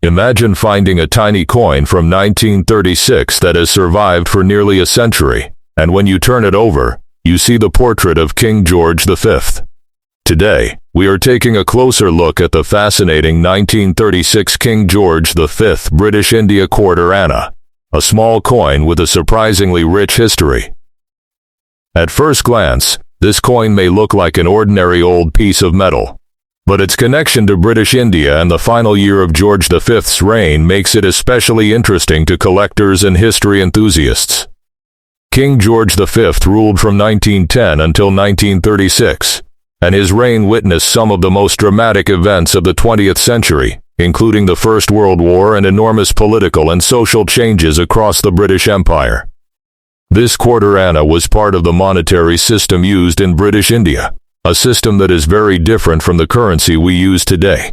Imagine finding a tiny coin from 1936 that has survived for nearly a century, and when you turn it over, you see the portrait of King George V. Today, we are taking a closer look at the fascinating 1936 King George V British India quarter anna, a small coin with a surprisingly rich history. At first glance, this coin may look like an ordinary old piece of metal, but its connection to British India and the final year of George V's reign makes it especially interesting to collectors and history enthusiasts. King George V ruled from 1910 until 1936, and his reign witnessed some of the most dramatic events of the 20th century, including the First World War and enormous political and social changes across the British Empire. This quarter anna was part of the monetary system used in British India, a system that is very different from the currency we use today.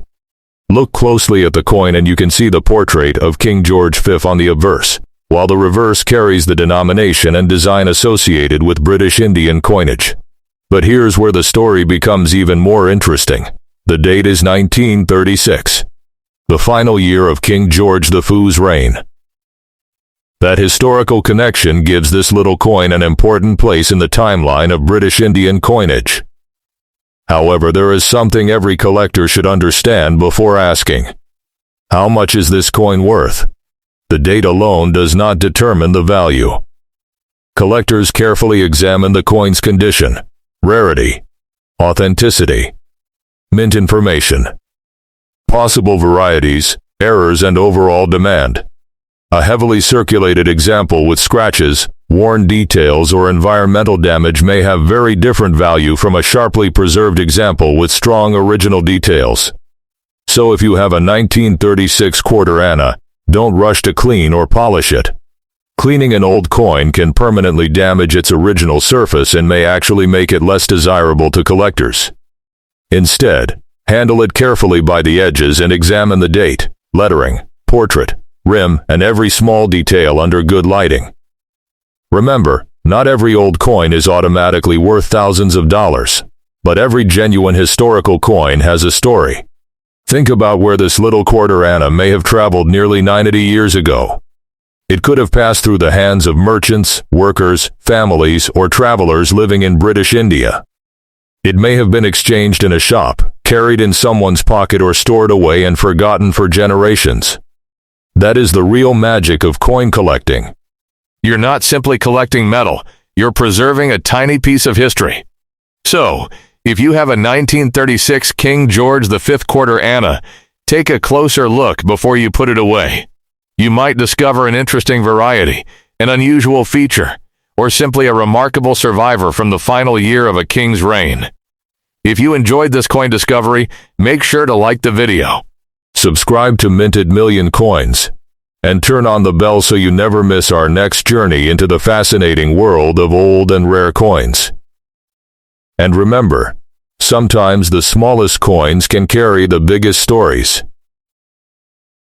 Look closely at the coin and you can see the portrait of King George V on the obverse, while the reverse carries the denomination and design associated with British Indian coinage. But here's where the story becomes even more interesting. The date is 1936, the final year of King George V's reign. That historical connection gives this little coin an important place in the timeline of British Indian coinage. However, there is something every collector should understand before asking, how much is this coin worth? The date alone does not determine the value. Collectors carefully examine the coin's condition, rarity, authenticity, mint information, possible varieties, errors, and overall demand. A heavily circulated example with scratches, worn details, or environmental damage may have very different value from a sharply preserved example with strong original details. So if you have a 1936 quarter anna, don't rush to clean or polish it. Cleaning an old coin can permanently damage its original surface and may actually make it less desirable to collectors. Instead, handle it carefully by the edges and examine the date, lettering, portrait, rim, and every small detail under good lighting. Remember, not every old coin is automatically worth thousands of dollars, but every genuine historical coin has a story. Think about where this little quarter anna may have traveled nearly 90 years ago. It could have passed through the hands of merchants, workers, families, or travelers living in British India. It may have been exchanged in a shop, carried in someone's pocket, or stored away and forgotten for generations. That is the real magic of coin collecting. You're not simply collecting metal, you're preserving a tiny piece of history. So, if you have a 1936 King George V quarter anna, take a closer look before you put it away. You might discover an interesting variety, an unusual feature, or simply a remarkable survivor from the final year of a king's reign. If you enjoyed this coin discovery, make sure to like the video, subscribe to Minted Million Coins, and turn on the bell so you never miss our next journey into the fascinating world of old and rare coins. And remember, sometimes the smallest coins can carry the biggest stories.